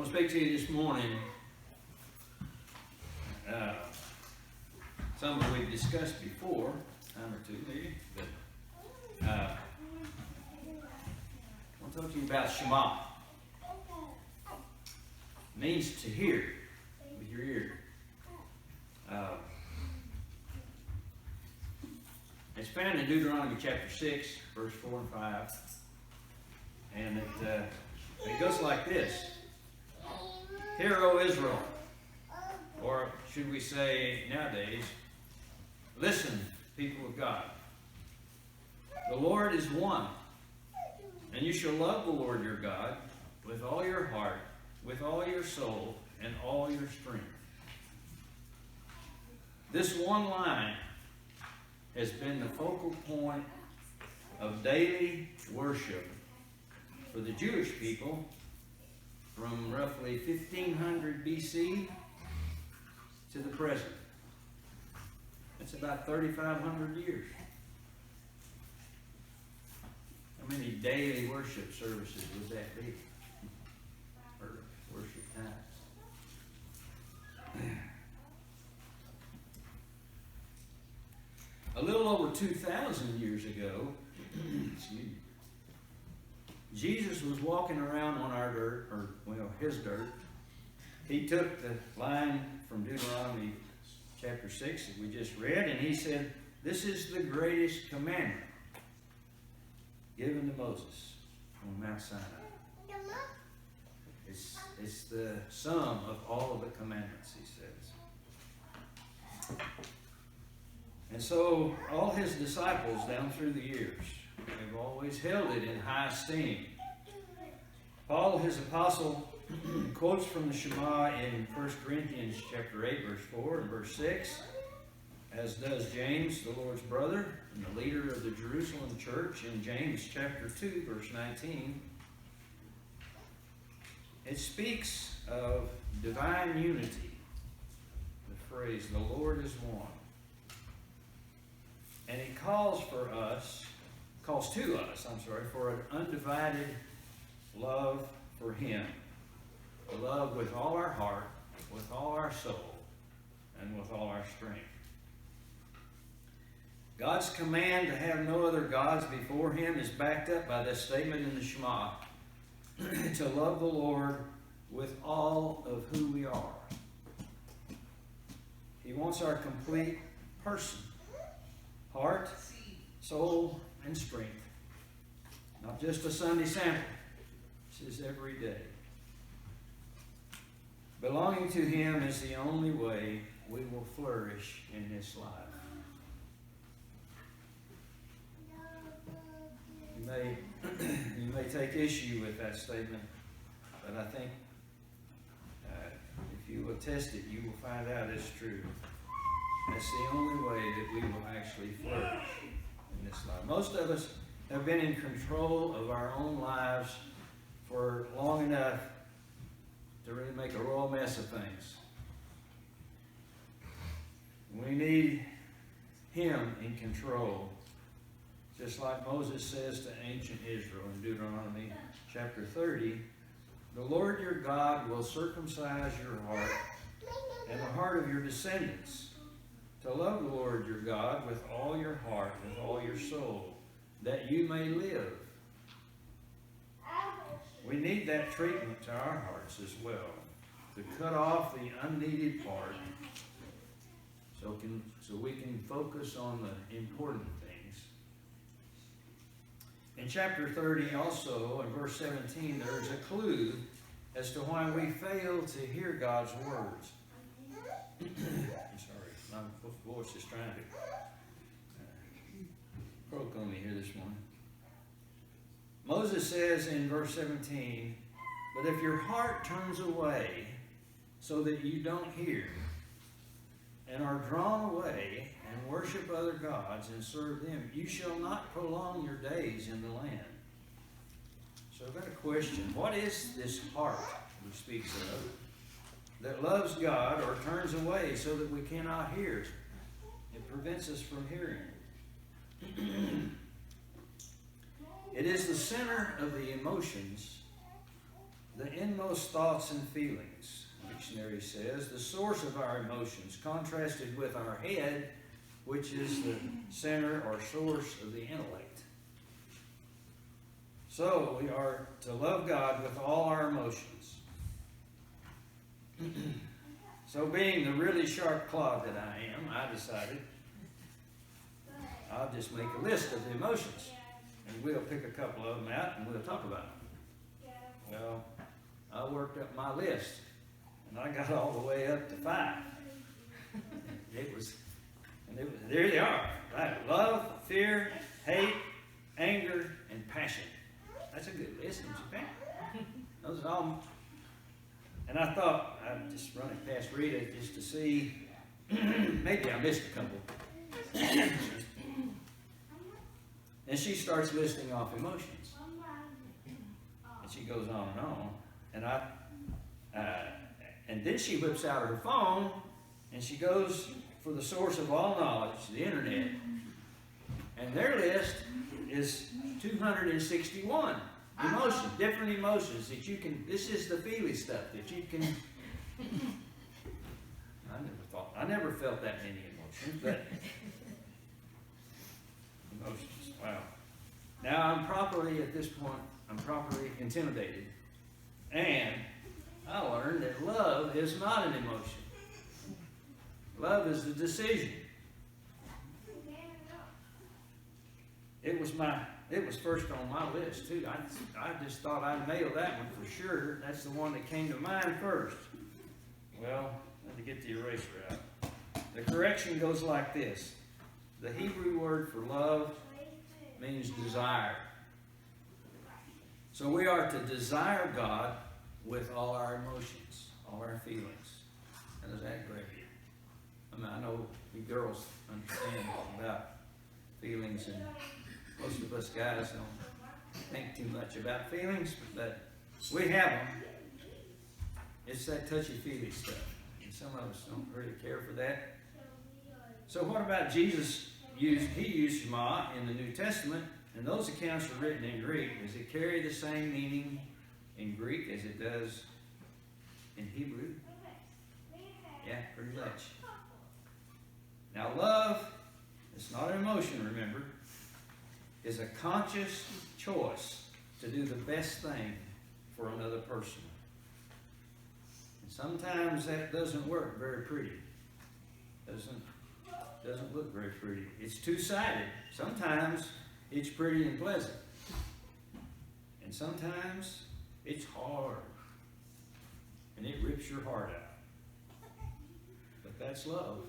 want to speak to you this morning. Something we've discussed before, a time or two maybe, but I want to talk to you about Shema. It means to hear with your ear. It's found in Deuteronomy chapter 6, verse 4 and 5. And it goes like this. Hear, O Israel, or should we say nowadays, listen, people of God. The Lord is one, and you shall love the Lord your God with all your heart, with all your soul, and all your strength. This one line has been the focal point of daily worship for the Jewish people from roughly 1500 BC to the present. That's about 3,500 years. How many daily worship services would that be? Or worship times? A little over 2,000 years ago, Jesus was walking around on our dirt, or his dirt. He took the line from Deuteronomy chapter 6 that we just read, and he said, this is the greatest commandment given to Moses on Mount Sinai. It's the sum of all of the commandments, he says. And so all his disciples down through the years have always held it in high esteem. Paul, his apostle, quotes from the Shema in 1 Corinthians chapter 8, verse 4 and verse 6, as does James, the Lord's brother, and the leader of the Jerusalem church in James chapter 2, verse 19. It speaks of divine unity. The phrase, the Lord is one. And it calls to us, for an undivided love for Him. A love with all our heart, with all our soul, and with all our strength. God's command to have no other gods before Him is backed up by this statement in the Shema. To love the Lord with all of who we are. He wants our complete person. Heart, soul, and strength. Not just a Sunday sample. This is every day. Belonging to Him is the only way we will flourish in this life. You may take issue with that statement, but I think if you will test it, you will find out it's true. That's the only way that we will actually flourish in this life. Most of us have been in control of our own lives for long enough to really make a royal mess of things. We need Him in control, just like Moses says to ancient Israel in Deuteronomy chapter 30, the Lord your God will circumcise your heart and the heart of your descendants, to love the Lord your God with all your heart, with all your soul, that you may live. We need that treatment to our hearts as well, to cut off the unneeded part so we can focus on the important things. In chapter 30 also, in verse 17, there is a clue as to why we fail to hear God's words. I'm sorry, my voice is trying to croak on me here this morning. Moses says in verse 17, but if your heart turns away so that you don't hear, and are drawn away and worship other gods and serve them, you shall not prolong your days in the land. So I've got a question. What is this heart he speaks of that loves God or turns away so that we cannot hear? It prevents us from hearing. It is the center of the emotions the inmost thoughts and feelings, the dictionary says, the source of our emotions, contrasted with our head, which is the center or source of the intellect. So we are to love God with all our emotions. So being the really sharp clod that I am, I decided I'll just make a list of the emotions. And we'll pick a couple of them out and we'll talk about them. Well, I worked up my list and I got all the way up to 5. There they are. Right? Love, fear, hate, anger, and passion. That's a good list, don't you think? Those are all. And I thought I'd just run it past Rita just to see. Maybe I missed a couple. And she starts listing off emotions. And she goes on and on. And then she whips out her phone and she goes for the source of all knowledge, the internet. And their list is 261 emotions, different emotions that you can, this is the feely stuff that you can, I never felt that many emotions, but emotions, wow. Now at this point, I'm properly intimidated. And I learned that love is not an emotion. Love is a decision. It was first on my list too. I just thought I'd nail that one for sure. That's the one that came to mind first. Well, I had to get the eraser out. The correction goes like this. The Hebrew word for love means desire. So we are to desire God with all our emotions, all our feelings. How does that grab you? I mean, I know we girls understand about feelings, and most of us guys don't think too much about feelings, but we have them. It's that touchy-feely stuff. And some of us don't really care for that. So what about Jesus? He used Shema in the New Testament, and those accounts are written in Greek. Does it carry the same meaning in Greek as it does in Hebrew? Yeah, pretty much. Now love, it's not an emotion, remember, is a conscious choice to do the best thing for another person. And sometimes that doesn't work very pretty. Doesn't look very pretty. It's two-sided. Sometimes it's pretty and pleasant. And sometimes it's hard. And it rips your heart out. But that's love.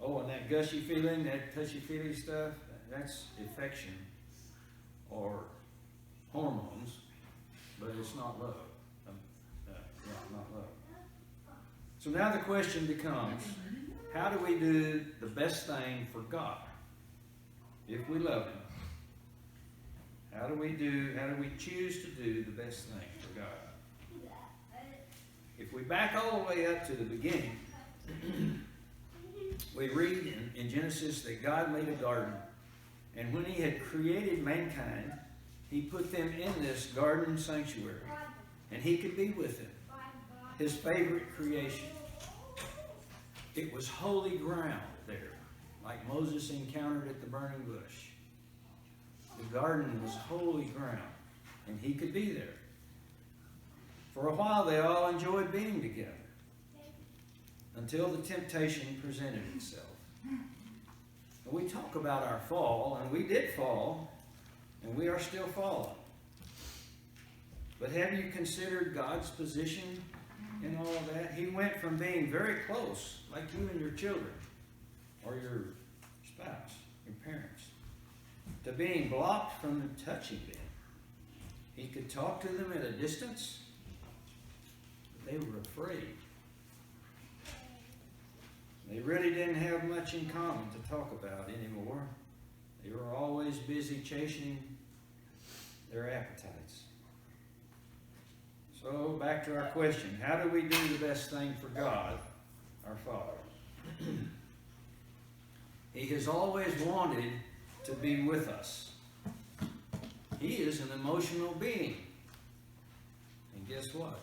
Oh, and that gushy feeling, that touchy-feely stuff, that's affection or hormones, but it's not love. Not love. So now the question becomes, how do we do the best thing for God if we love Him? How do we choose to do the best thing for God? If we back all the way up to the beginning, we read in Genesis that God made a garden, and when He had created mankind, He put them in this garden sanctuary, and He could be with them, His favorite creation. It was holy ground there, like Moses encountered at the burning bush. The garden was holy ground, and He could be there. For a while, they all enjoyed being together, until the temptation presented itself. And we talk about our fall, and we did fall, and we are still falling. But have you considered God's position in all of that? He went from being very close, like you and your children, or your spouse, your parents, to being blocked from touching them. He could talk to them at a distance, but they were afraid. They really didn't have much in common to talk about anymore. They were always busy chasing their appetites. So back to our question. How do we do the best thing for God, our Father? He has always wanted to be with us. He is an emotional being. guess what?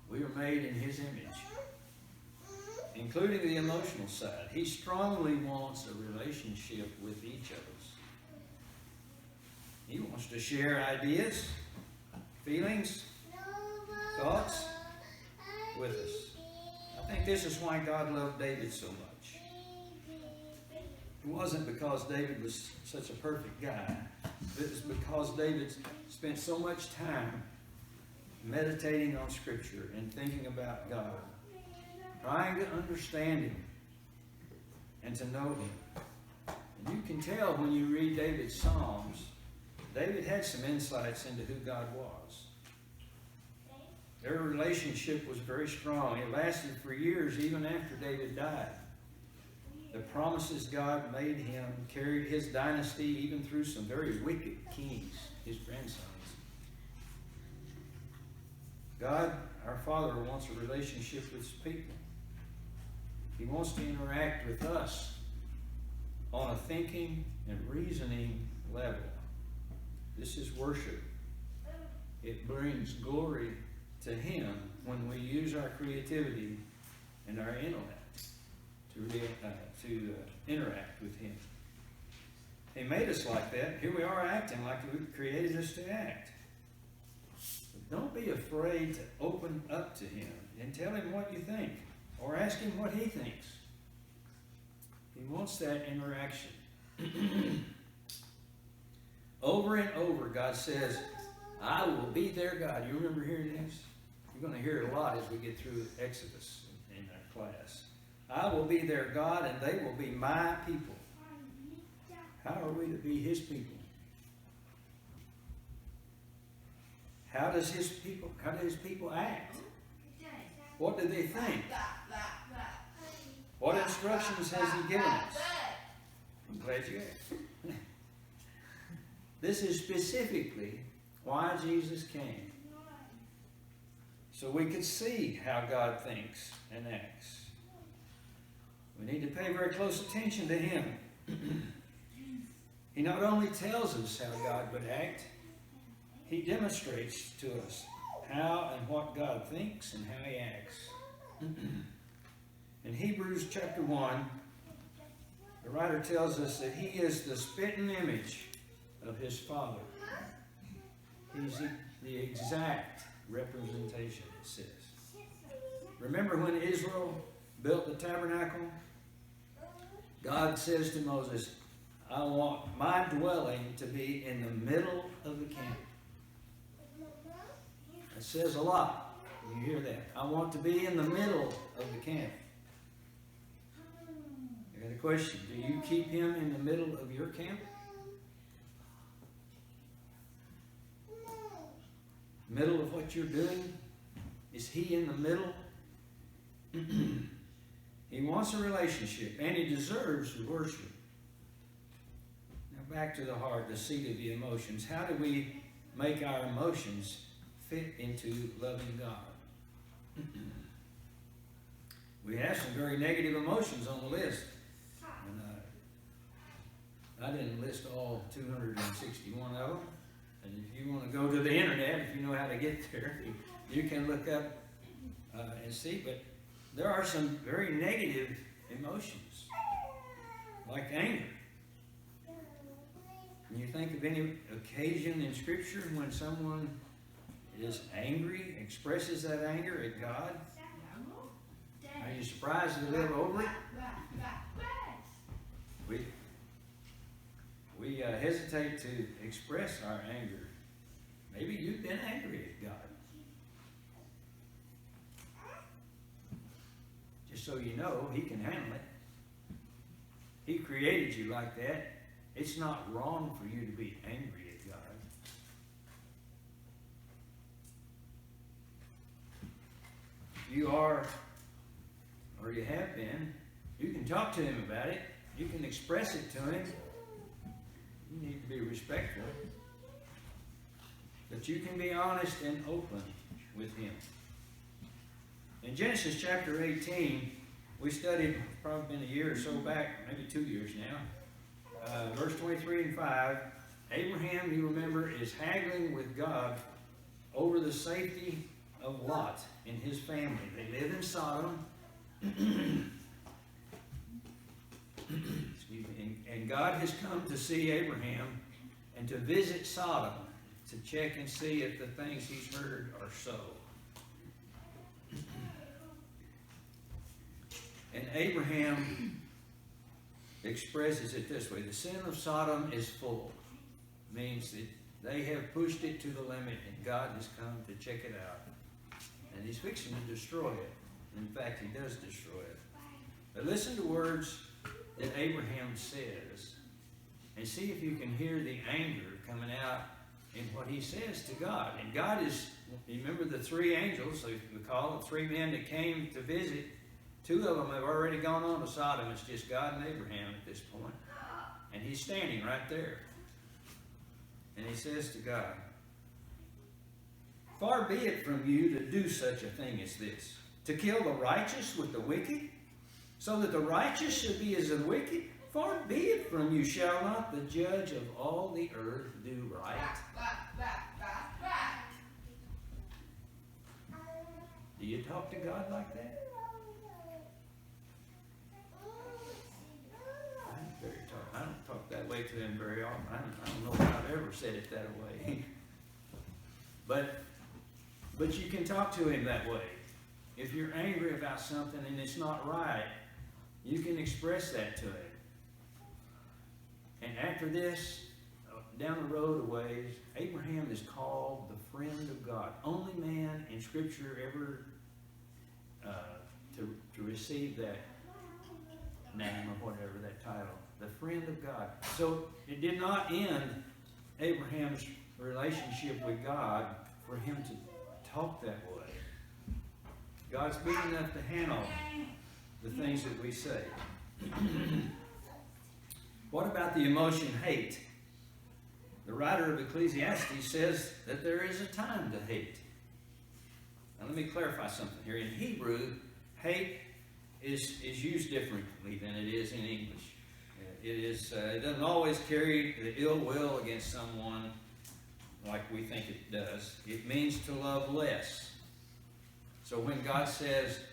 We are made in His image, including the emotional side. He strongly wants a relationship with each of us. He wants to share ideas, feelings, thoughts with us. I think this is why God loved David so much. It wasn't because David was such a perfect guy. It was because David spent so much time meditating on Scripture and thinking about God, trying to understand Him and to know Him. And you can tell when you read David's Psalms, David had some insights into who God was. Their relationship was very strong. It lasted for years, even after David died. The promises God made him carried his dynasty even through some very wicked kings, his grandsons. God, our Father, wants a relationship with His people. He wants to interact with us on a thinking and reasoning level. This is worship. It brings glory to Him when we use our creativity and our intellect to interact with Him. He made us like that. Here we are acting like He created us to act. But don't be afraid to open up to Him and tell Him what you think, or ask Him what He thinks. He wants that interaction. Over and over, God says, I will be their God. You remember hearing this? You're going to hear it a lot as we get through Exodus in our class. I will be their God, and they will be my people. How are we to be His people? How do His people act? What do they think? What instructions has He given us? I'm glad you asked. This is specifically why Jesus came. So we could see how God thinks and acts. We need to pay very close attention to Him. He not only tells us how God would act, He demonstrates to us how and what God thinks and how He acts. In Hebrews chapter 1, the writer tells us that He is the spitting image of His Father. He's the exact representation, it says. Remember when Israel built the tabernacle? God says to Moses, I want my dwelling to be in the middle of the camp. That says a lot. You hear that? I want to be in the middle of the camp. I got a question. Do you keep Him in the middle of your camp? Middle of what you're doing? Is He in the middle? He wants a relationship, and He deserves worship. Now back to the heart, the seat of the emotions. How do we make our emotions fit into loving God? We have some very negative emotions on the list. And I didn't list all 261 of them. And if you want to go to the internet, if you know how to get there, you can look up and see. But there are some very negative emotions, like anger. Can you think of any occasion in Scripture when someone is angry, expresses that anger at God? Are you surprised to live over it? We hesitate to express our anger. Maybe you've been angry at God. Just so you know, He can handle it. He created you like that. It's not wrong for you to be angry at God. If you are, or you have been, you can talk to Him about it. You can express it to Him. You need to be respectful. But you can be honest and open with Him. In Genesis chapter 18, we studied, probably been a year or so back, maybe 2 years now, verse 23 and 5. Abraham, you remember, is haggling with God over the safety of Lot and his family. They live in Sodom. Excuse me. And God has come to see Abraham and to visit Sodom to check and see if the things he's heard are so. And Abraham expresses it this way: the sin of Sodom is full. Means that they have pushed it to the limit, and God has come to check it out. And he's fixing to destroy it. In fact, he does destroy it. But listen to words that Abraham says, and see if you can hear the anger coming out in what he says to God. And God is, remember the three angels, we call it, three men that came to visit. Two of them have already gone on to Sodom. It's just God and Abraham at this point. And he's standing right there. And he says to God, "Far be it from you to do such a thing as this, to kill the righteous with the wicked, so that the righteous should be as the wicked. Far be it from you. Shall not the judge of all the earth do right?" Do you talk to God like that? I don't talk that way to him very often. I don't know if I've ever said it that way. But you can talk to him that way. If you're angry about something and it's not right, you can express that to him. And after this, down the road a ways, Abraham is called the friend of God. Only man in Scripture ever to receive that name or whatever, that title. The friend of God. So it did not end Abraham's relationship with God for him to talk that way. God's big enough to handle the things that we say. What about the emotion hate? The writer of Ecclesiastes says that there is a time to hate. Now let me clarify something here. In Hebrew, hate is used differently than it is in English. It doesn't always carry the ill will against someone like we think it does. It means to love less. So when God says,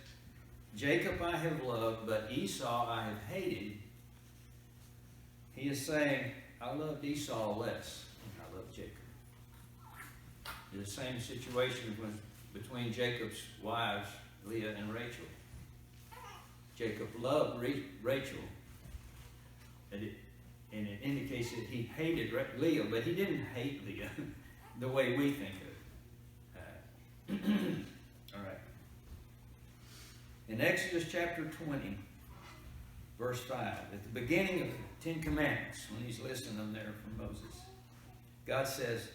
"Jacob I have loved, but Esau I have hated," he is saying, I loved Esau less than I loved Jacob. It's the same situation between Jacob's wives, Leah and Rachel. Jacob loved Rachel. And it indicates that he hated Leah, but he didn't hate Leah the way we think of it. All right. In Exodus chapter 20, verse 5, at the beginning of the Ten Commandments, when he's listing them there from Moses, God says,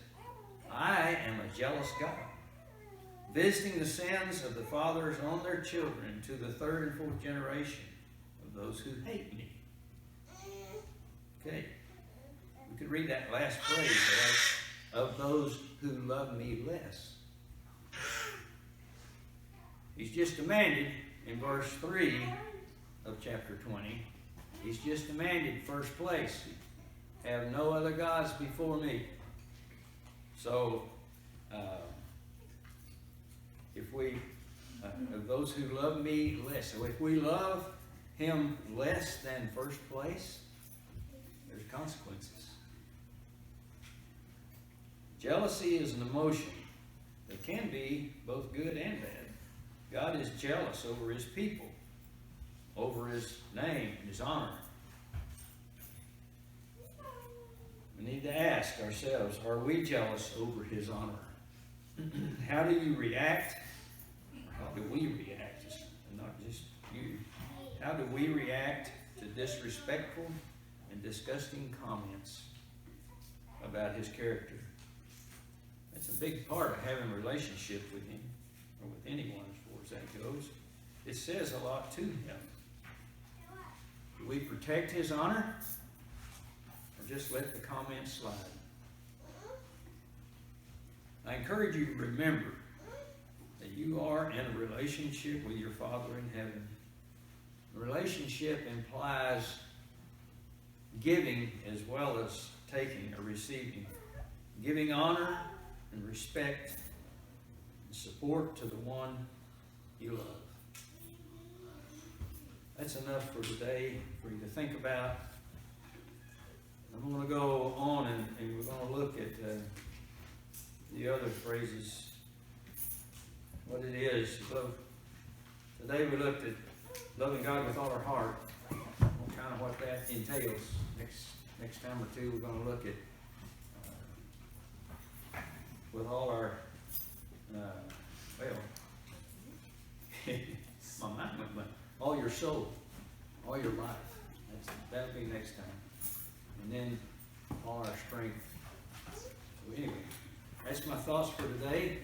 "I am a jealous God, visiting the sins of the fathers on their children to the third and fourth generation of those who hate me." Okay, we could read that last phrase as, "of those who love me less." He's just demanded in verse 3 of chapter 20, he's just demanded first place. Have no other gods before me. So, if we, of those who love me less, so if we love him less than first place, there's consequences. Jealousy is an emotion that can be both good and bad. God is jealous over his people, over his name and his honor. We need to ask ourselves, are we jealous over his honor? How do you react? How do we react? Not just you. How do we react to disrespectful and disgusting comments about his character? That's a big part of having a relationship with him, or with anyone as far as that goes. It says a lot to him. Do we protect his honor, or just let the comments slide? I encourage you to remember that you are in a relationship with your Father in heaven. A relationship implies giving as well as taking or receiving. Giving honor and respect, and support to the one you love. That's enough for today for you to think about. I'm going to go on and we're going to look at the other phrases, what it is. Today we looked at loving God with all our heart, kind of what that entails. Next time or two we're going to look at with all our, my mind went blank. All your soul, all your life. That'll be next time. And then all our strength. So anyway, that's my thoughts for today.